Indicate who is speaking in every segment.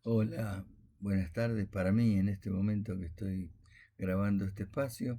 Speaker 1: Hola, buenas tardes. Para mí, en este momento que estoy grabando este espacio,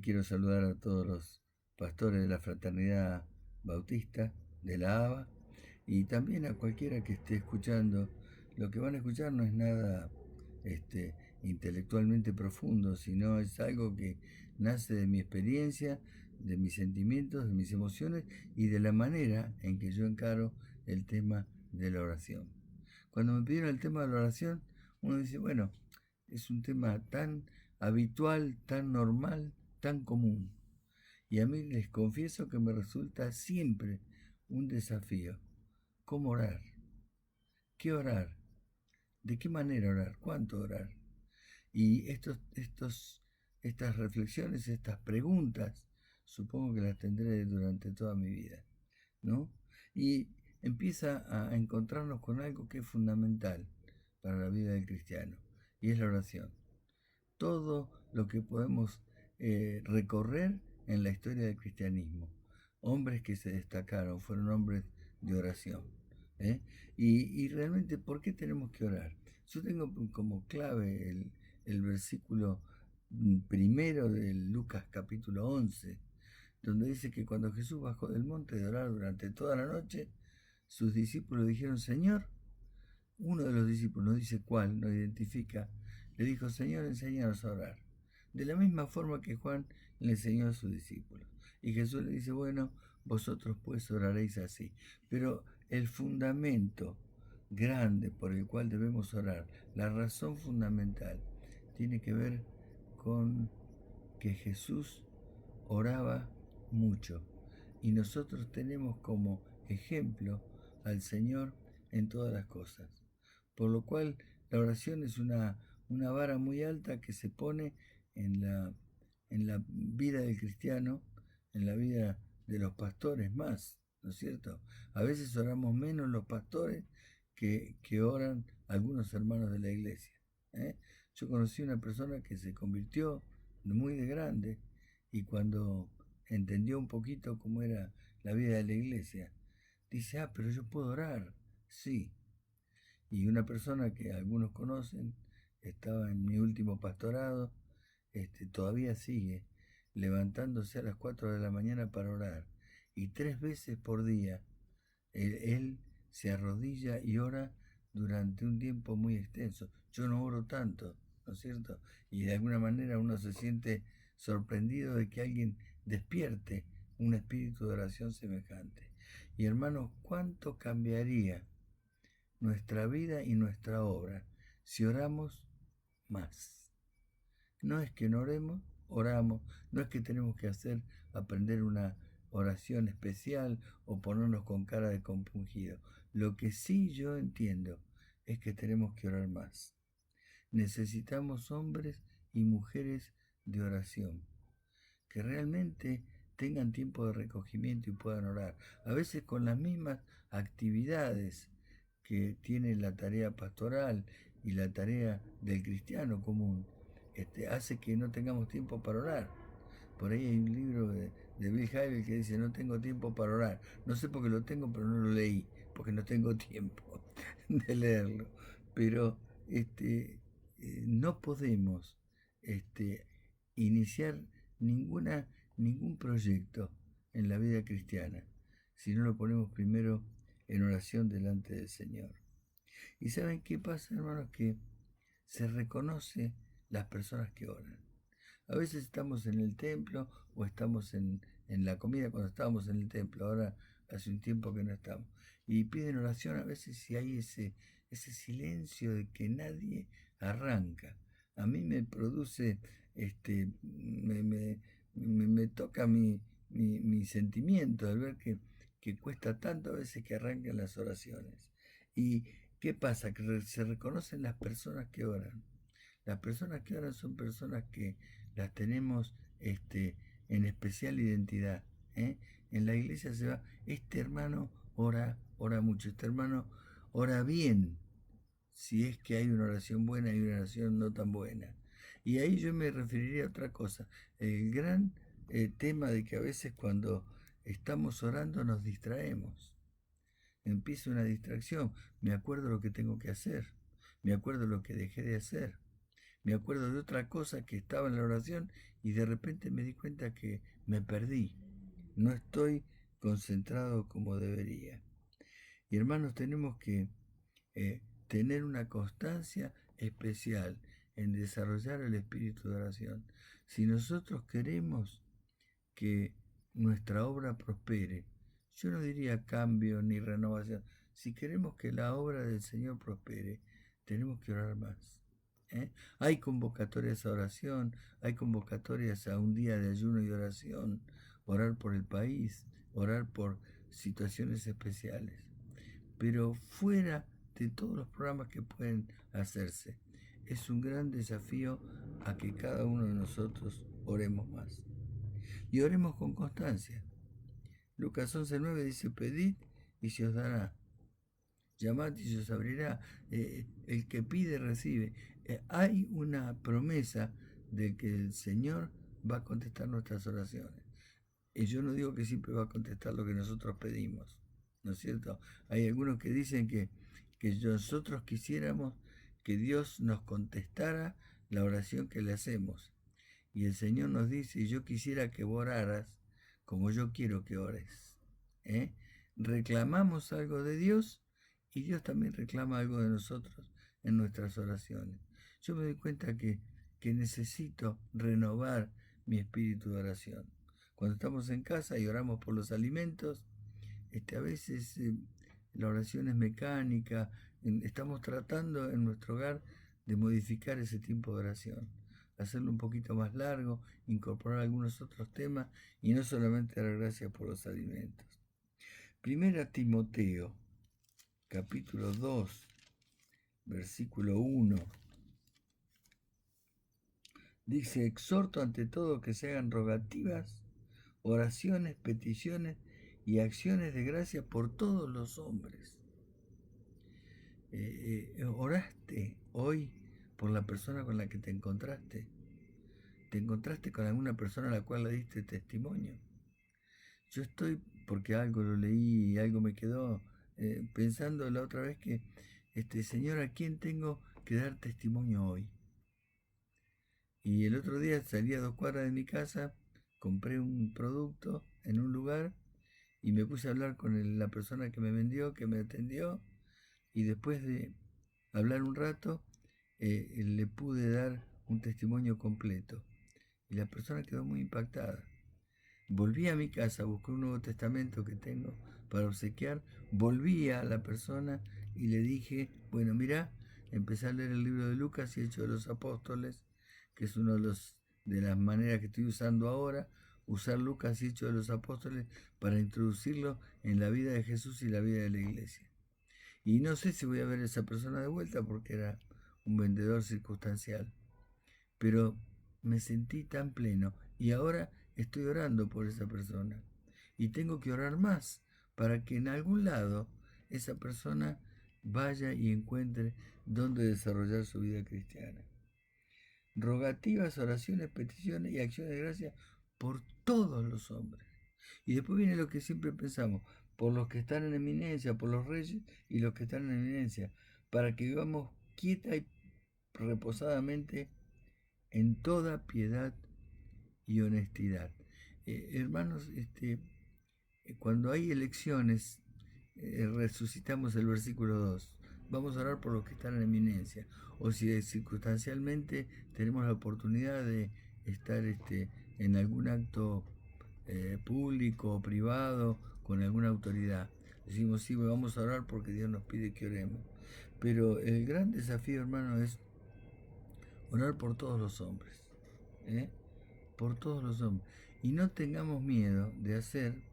Speaker 1: quiero saludar a todos los pastores de la Fraternidad Bautista de la ABA y también a cualquiera que esté escuchando. Lo que van a escuchar no es nada este, intelectualmente profundo, sino es algo que nace de mi experiencia, de mis sentimientos, de mis emociones y de la manera en que yo encaro el tema de la oración. Cuando me pidieron el tema de la oración, uno dice, bueno, es un tema tan habitual, tan normal, tan común. Y a mí les confieso que me resulta siempre un desafío. ¿Cómo orar? ¿Qué orar? ¿De qué manera orar? ¿Cuánto orar? Y estas reflexiones, estas preguntas, supongo que las tendré durante toda mi vida, ¿no? Y empieza a encontrarnos con algo que es fundamental para la vida del cristiano, y es la oración. Todo lo que podemos recorrer en la historia del cristianismo. Hombres que se destacaron, fueron hombres de oración. ¿eh? Y realmente, ¿por qué tenemos que orar? Yo tengo como clave el versículo primero de Lucas capítulo 11, donde dice que cuando Jesús bajó del monte de orar durante toda la noche, sus discípulos dijeron, Señor, uno de los discípulos, no dice cuál, no identifica, le dijo, Señor, enséñanos a orar. De la misma forma que Juan le enseñó a sus discípulos. Y Jesús le dice, bueno, vosotros pues oraréis así. Pero el fundamento grande por el cual debemos orar, la razón fundamental, tiene que ver con que Jesús oraba mucho. Y nosotros tenemos como ejemplo al Señor en todas las cosas. Por lo cual la oración es una vara muy alta que se pone en la vida del cristiano, en la vida de los pastores más, ¿no es cierto? A veces oramos menos los pastores que oran algunos hermanos de la iglesia. ¿eh? Yo conocí una persona que se convirtió muy de grande y cuando entendió un poquito cómo era la vida de la iglesia, dice, pero yo puedo orar. Sí, y una persona que algunos conocen, estaba en mi último pastorado, todavía sigue levantándose a las 4 de la mañana para orar. Y 3 veces por día él se arrodilla y ora durante un tiempo muy extenso. Yo no oro tanto, ¿no es cierto? Y de alguna manera uno se siente sorprendido de que alguien despierte un espíritu de oración semejante. Y hermanos, ¿cuánto cambiaría nuestra vida y nuestra obra si oramos más? No es que no oremos, oramos, no es que tenemos que aprender una oración especial o ponernos con cara de compungido. Lo que sí yo entiendo es que tenemos que orar más. Necesitamos hombres y mujeres de oración, que realmente tengan tiempo de recogimiento y puedan orar. A veces con las mismas actividades que tiene la tarea pastoral y la tarea del cristiano común, hace que no tengamos tiempo para orar. Por ahí hay un libro de Bill Hybels que dice, no tengo tiempo para orar. No sé por qué lo tengo, pero no lo leí, porque no tengo tiempo de leerlo. Pero no podemos iniciar ningún proyecto en la vida cristiana si no lo ponemos primero en oración delante del Señor. ¿Y saben qué pasa, hermanos? Que se reconoce las personas que oran. A veces estamos en el templo o estamos en la comida cuando estábamos en el templo, ahora hace un tiempo que no estamos. Y piden oración a veces si hay ese silencio de que nadie arranca. A mí me produce, me toca mi sentimiento al ver que cuesta tanto a veces que arranquen las oraciones. ¿Y qué pasa? Que se reconocen las personas que oran. Las personas que oran son personas que las tenemos en especial identidad. ¿eh? En la iglesia se va, este hermano ora mucho, este hermano ora bien, si es que hay una oración buena y una oración no tan buena. Y ahí yo me referiría a otra cosa, el gran tema de que a veces cuando estamos orando nos distraemos. Empieza una distracción, me acuerdo lo que tengo que hacer, me acuerdo de lo que dejé de hacer, me acuerdo de otra cosa que estaba en la oración y de repente me di cuenta que me perdí, no estoy concentrado como debería. Y hermanos, tenemos que tener una constancia especial en desarrollar el espíritu de oración. Si nosotros queremos que nuestra obra prospere, yo no diría cambio ni renovación, si queremos que la obra del Señor prospere, tenemos que orar más. Hay convocatorias a oración, hay convocatorias a un día de ayuno y oración, orar por el país, orar por situaciones especiales. Pero fuera de todos los programas que pueden hacerse, es un gran desafío a que cada uno de nosotros oremos más. Y oremos con constancia. Lucas 11:9 dice, pedid y se os dará. Llamad y se os abrirá. El que pide recibe. Hay una promesa de que el Señor va a contestar nuestras oraciones. Y yo no digo que siempre va a contestar lo que nosotros pedimos, ¿no es cierto? Hay algunos que dicen que nosotros quisiéramos que Dios nos contestara la oración que le hacemos. Y el Señor nos dice, yo quisiera que vos oraras como yo quiero que ores. Reclamamos algo de Dios y Dios también reclama algo de nosotros en nuestras oraciones. Yo me doy cuenta que necesito renovar mi espíritu de oración. Cuando estamos en casa y oramos por los alimentos, a veces la oración es mecánica, estamos tratando en nuestro hogar de modificar ese tiempo de oración, hacerlo un poquito más largo, incorporar algunos otros temas y no solamente dar gracias por los alimentos. Primera Timoteo, capítulo 2, versículo 1. Dice, exhorto ante todo que se hagan rogativas, oraciones, peticiones y acciones de gracia por todos los hombres. ¿Oraste hoy por la persona con la que te encontraste? ¿Te encontraste con alguna persona a la cual le diste testimonio? Yo estoy, porque algo lo leí y algo me quedó pensando la otra vez que, Señor, ¿a quién tengo que dar testimonio hoy? Y el otro día salí a 2 cuadras de mi casa, compré un producto en un lugar y me puse a hablar con la persona que me vendió, que me atendió, y después de hablar un rato, le pude dar un testimonio completo. Y la persona quedó muy impactada. Volví a mi casa, busqué un Nuevo Testamento que tengo para obsequiar, volví a la persona y le dije, bueno, mira, empecé a leer el libro de Lucas y Hechos de los Apóstoles, que es uno de las maneras que estoy usando ahora, usar Lucas y Hechos de los Apóstoles para introducirlo en la vida de Jesús y la vida de la iglesia. Y no sé si voy a ver a esa persona de vuelta porque era un vendedor circunstancial, pero me sentí tan pleno y ahora estoy orando por esa persona y tengo que orar más para que en algún lado esa persona vaya y encuentre dónde desarrollar su vida cristiana. Rogativas, oraciones, peticiones y acciones de gracia por todos los hombres. Y después viene lo que siempre pensamos, por los que están en eminencia, por los reyes y los que están en eminencia, para que vivamos quieta y reposadamente en toda piedad y honestidad. Hermanos, cuando hay elecciones, resucitamos el versículo 2. Vamos a orar por los que están en eminencia. O si circunstancialmente tenemos la oportunidad de estar en algún acto público o privado con alguna autoridad. Decimos, sí, vamos a orar porque Dios nos pide que oremos. Pero el gran desafío, hermano, es orar por todos los hombres. Por todos los hombres. Y no tengamos miedo de hacer,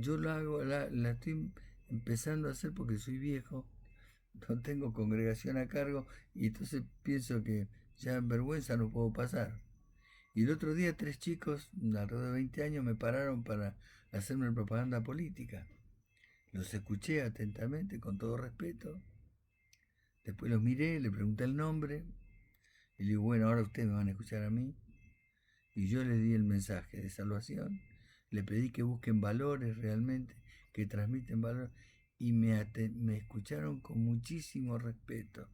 Speaker 1: yo lo hago, la estoy empezando a hacer porque soy viejo, no tengo congregación a cargo y entonces pienso que ya en vergüenza no puedo pasar. Y el otro día 3 chicos, alrededor de 20 años, me pararon para hacerme propaganda política. Los escuché atentamente, con todo respeto. Después los miré, le pregunté el nombre y le digo, bueno, ahora ustedes me van a escuchar a mí. Y yo les di el mensaje de salvación, le pedí que busquen valores realmente, que transmiten valor, y me escucharon con muchísimo respeto.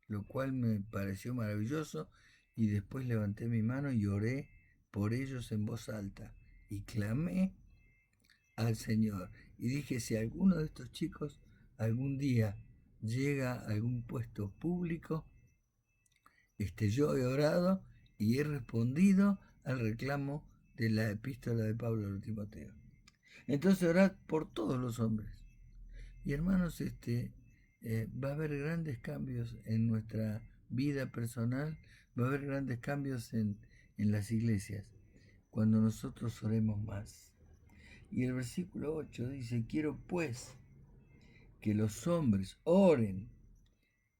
Speaker 1: lo cual me pareció maravilloso, y después levanté mi mano y oré por ellos en voz alta y clamé al Señor y dije, si alguno de estos chicos algún día llega a algún puesto público, yo he orado y he respondido al reclamo de la epístola de Pablo a Timoteo. Entonces orad por todos los hombres. Y hermanos, va a haber grandes cambios en nuestra vida personal, va a haber grandes cambios en las iglesias, cuando nosotros oremos más. Y el versículo 8 dice, quiero pues que los hombres oren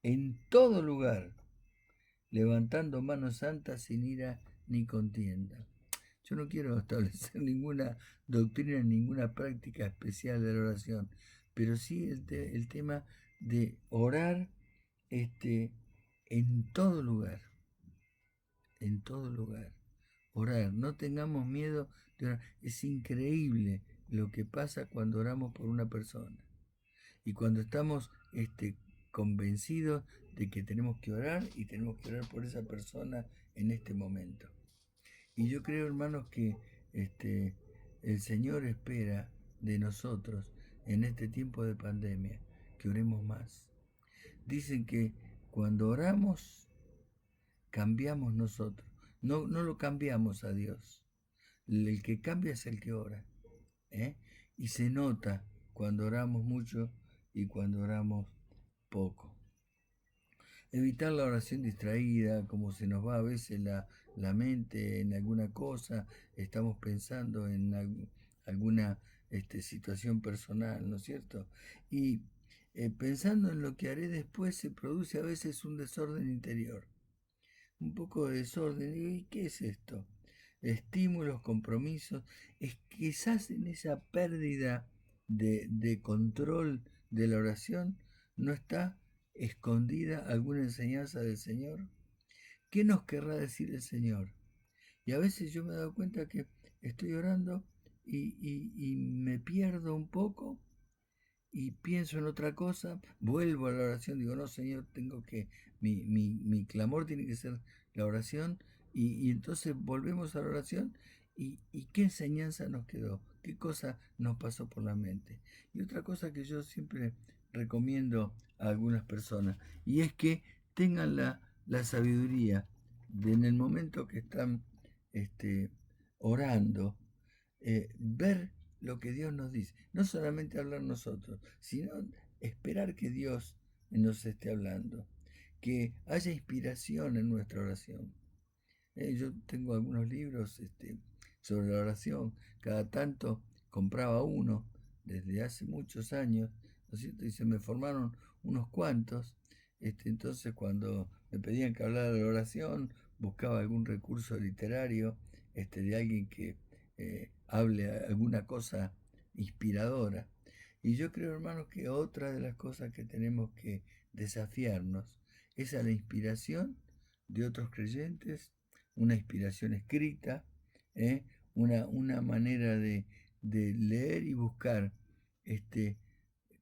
Speaker 1: en todo lugar, levantando manos santas sin ira ni contienda. Yo no quiero establecer ninguna doctrina, ninguna práctica especial de la oración, pero sí el tema de orar en todo lugar, en todo lugar. Orar, no tengamos miedo de orar. Es increíble lo que pasa cuando oramos por una persona. Y cuando estamos convencidos de que tenemos que orar y tenemos que orar por esa persona en este momento. Y yo creo, hermanos, que el Señor espera de nosotros en este tiempo de pandemia que oremos más. Dicen que cuando oramos, cambiamos nosotros. No lo cambiamos a Dios. El que cambia es el que ora. Y se nota cuando oramos mucho y cuando oramos poco. Evitar la oración distraída, como se nos va a veces la mente en alguna cosa, estamos pensando en alguna situación personal, ¿no es cierto? Y pensando en lo que haré después se produce a veces un desorden interior, un poco de desorden. ¿Y qué es esto? Estímulos, compromisos, es quizás en esa pérdida de control de la oración no está escondida alguna enseñanza del Señor. ¿Qué nos querrá decir el Señor? Y a veces yo me he dado cuenta que estoy orando y me pierdo un poco y pienso en otra cosa, vuelvo a la oración, digo, no, Señor, mi clamor tiene que ser la oración, y entonces volvemos a la oración, y qué enseñanza nos quedó, qué cosa nos pasó por la mente. Y otra cosa que yo siempre recomiendo a algunas personas, y es que tengan la sabiduría de en el momento que están orando, ver lo que Dios nos dice. No solamente hablar nosotros, sino esperar que Dios nos esté hablando. Que haya inspiración en nuestra oración. Yo tengo algunos libros sobre la oración. Cada tanto compraba uno desde hace muchos años, ¿no es cierto? Y se me formaron unos cuantos. Entonces cuando me pedían que hablara de la oración, buscaba algún recurso literario de alguien que hable alguna cosa inspiradora. Y yo creo, hermanos, que otra de las cosas que tenemos que desafiarnos es a la inspiración de otros creyentes, una inspiración escrita, una manera de leer y buscar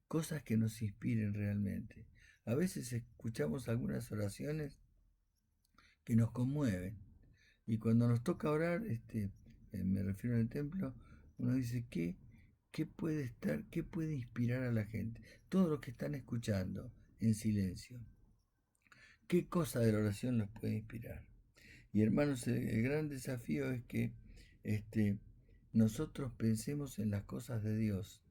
Speaker 1: cosas que nos inspiren realmente. A veces escuchamos algunas oraciones que nos conmueven, y cuando nos toca orar, me refiero al templo, uno dice, ¿qué puede estar, qué puede inspirar a la gente? Todo lo que están escuchando en silencio. ¿Qué cosa de la oración los puede inspirar? Y hermanos, el gran desafío es que nosotros pensemos en las cosas de Dios.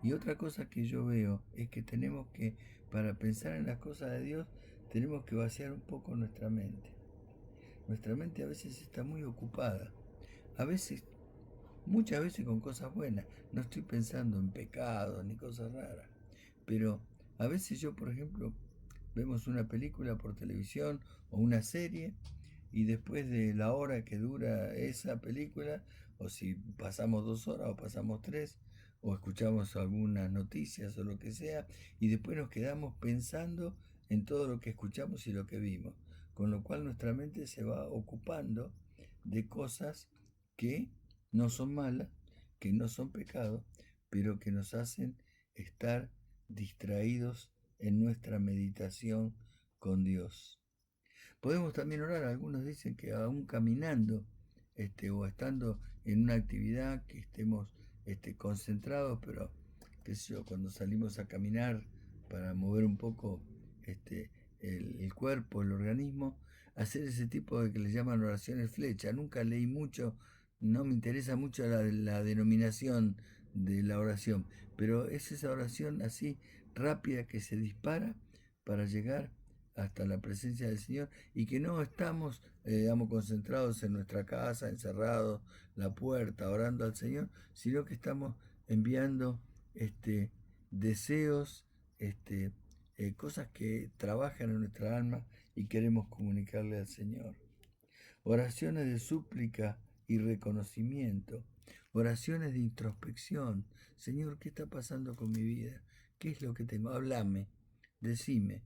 Speaker 1: Y otra cosa que yo veo es que tenemos que, para pensar en las cosas de Dios, tenemos que vaciar un poco nuestra mente. Nuestra mente a veces está muy ocupada. A veces, muchas veces con cosas buenas. No estoy pensando en pecados ni cosas raras. Pero a veces yo, por ejemplo, vemos una película por televisión o una serie, y después de la hora que dura esa película, o si pasamos 2 horas o pasamos 3, o escuchamos algunas noticias o lo que sea, y después nos quedamos pensando en todo lo que escuchamos y lo que vimos, con lo cual nuestra mente se va ocupando de cosas que no son malas, que no son pecados, pero que nos hacen estar distraídos en nuestra meditación con Dios. Podemos también orar, algunos dicen que aún caminando o estando en una actividad que estemos concentrados, pero qué sé yo, cuando salimos a caminar para mover un poco el cuerpo, el organismo, hacer ese tipo de que le llaman oraciones flecha. Nunca leí mucho, no me interesa mucho la denominación de la oración, pero es esa oración así rápida que se dispara para llegar hasta la presencia del Señor y que no estamos, digamos, concentrados en nuestra casa, encerrados, la puerta, orando al Señor, sino que estamos enviando deseos, cosas que trabajan en nuestra alma y queremos comunicarle al Señor. Oraciones de súplica y reconocimiento, oraciones de introspección. Señor, ¿qué está pasando con mi vida? ¿Qué es lo que tengo? Háblame, decime.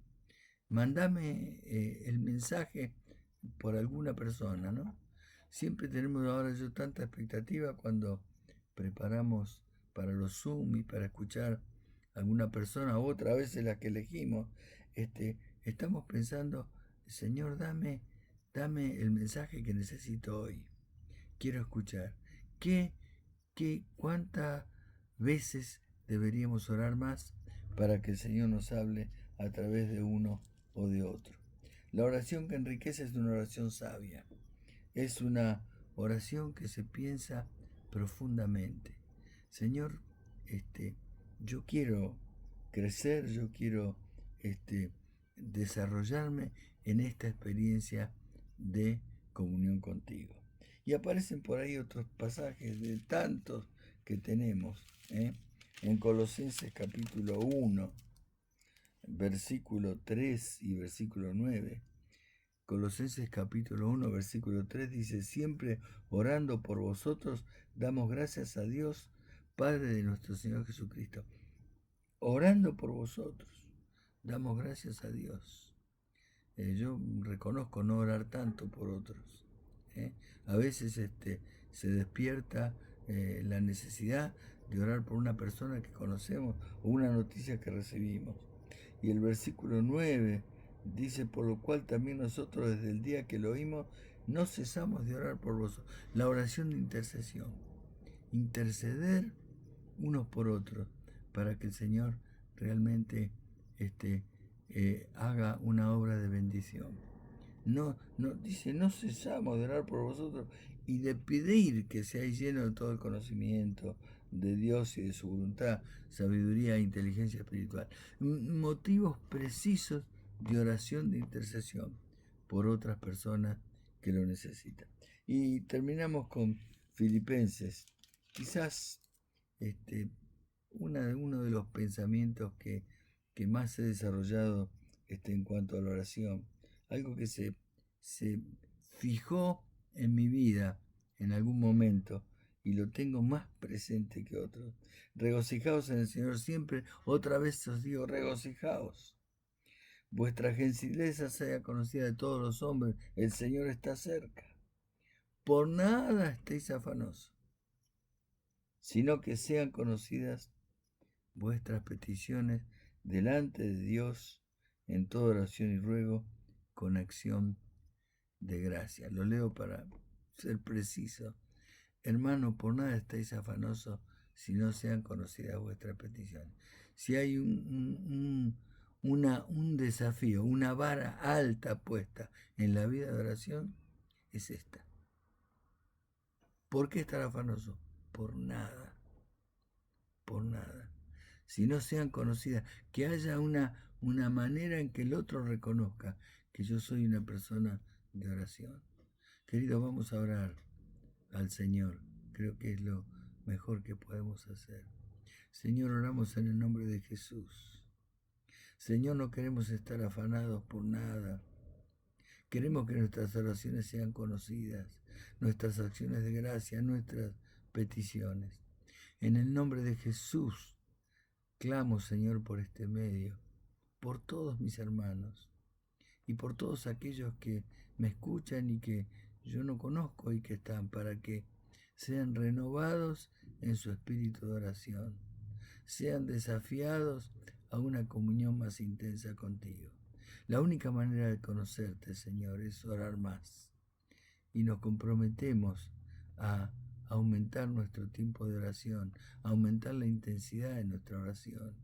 Speaker 1: Mandame el mensaje por alguna persona, ¿no? Siempre tenemos ahora yo tanta expectativa cuando preparamos para los Zoom y para escuchar a alguna persona u otra, a veces la que elegimos, estamos pensando, Señor, dame el mensaje que necesito hoy. Quiero escuchar. ¿Cuántas veces deberíamos orar más para que el Señor nos hable a través de uno o de otro? La oración que enriquece es una oración sabia. Es una oración que se piensa profundamente. Señor, yo quiero crecer, yo quiero desarrollarme en esta experiencia de comunión contigo. Y aparecen por ahí otros pasajes de tantos que tenemos. En Colosenses capítulo 1, versículo 3 y versículo 9. Colosenses capítulo 1, versículo 3 dice, siempre orando por vosotros, damos gracias a Dios, Padre de nuestro Señor Jesucristo. Orando por vosotros, damos gracias a Dios. Yo reconozco no orar tanto por otros. A veces se despierta la necesidad de orar por una persona que conocemos o una noticia que recibimos. Y el versículo 9 dice, por lo cual también nosotros desde el día que lo oímos, no cesamos de orar por vosotros. La oración de intercesión. Interceder unos por otros para que el Señor realmente haga una obra de bendición. Dice, no cesamos de orar por vosotros y de pedir que seáis llenos de todo el conocimiento de Dios y de su voluntad, sabiduría e inteligencia espiritual. Motivos precisos de oración de intercesión por otras personas que lo necesitan. Y terminamos con Filipenses. Quizás uno de los pensamientos que más he desarrollado en cuanto a la oración, algo que se fijó en mi vida en algún momento y lo tengo más presente que otros. Regocijaos en el Señor siempre, otra vez os digo, regocijaos. Vuestra gentileza sea conocida de todos los hombres, el Señor está cerca. Por nada estéis afanosos, sino que sean conocidas vuestras peticiones delante de Dios en toda oración y ruego con acción de gracia. Lo leo para ser preciso. Hermano, por nada estáis afanosos si no sean conocidas vuestras peticiones. Si hay un desafío, una vara alta puesta en la vida de oración, es esta. ¿Por qué estar afanoso? Por nada. Por nada. Si no sean conocidas, que haya una manera en que el otro reconozca que yo soy una persona de oración. Queridos, vamos a orar al Señor. Creo que es lo mejor que podemos hacer. Señor, oramos en el nombre de Jesús. Señor, no queremos estar afanados por nada. Queremos que nuestras oraciones sean conocidas, nuestras acciones de gracia, nuestras peticiones. En el nombre de Jesús, clamo, Señor, por este medio, por todos mis hermanos y por todos aquellos que me escuchan y que yo no conozco y que están, para que sean renovados en su espíritu de oración, sean desafiados a una comunión más intensa contigo. La única manera de conocerte, Señor, es orar más. Y nos comprometemos a aumentar nuestro tiempo de oración, a aumentar la intensidad de nuestra oración,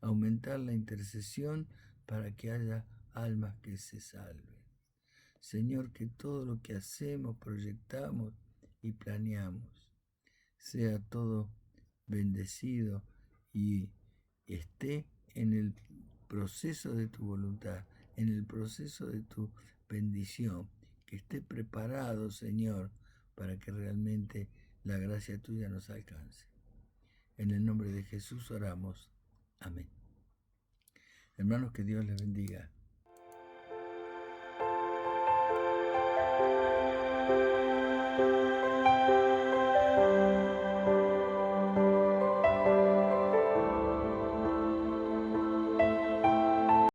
Speaker 1: a aumentar la intercesión para que haya almas que se salven. Señor, que todo lo que hacemos, proyectamos y planeamos sea todo bendecido y esté en el proceso de tu voluntad, en el proceso de tu bendición, que esté preparado, Señor, para que realmente la gracia tuya nos alcance. En el nombre de Jesús oramos. Amén. Hermanos, que Dios les bendiga.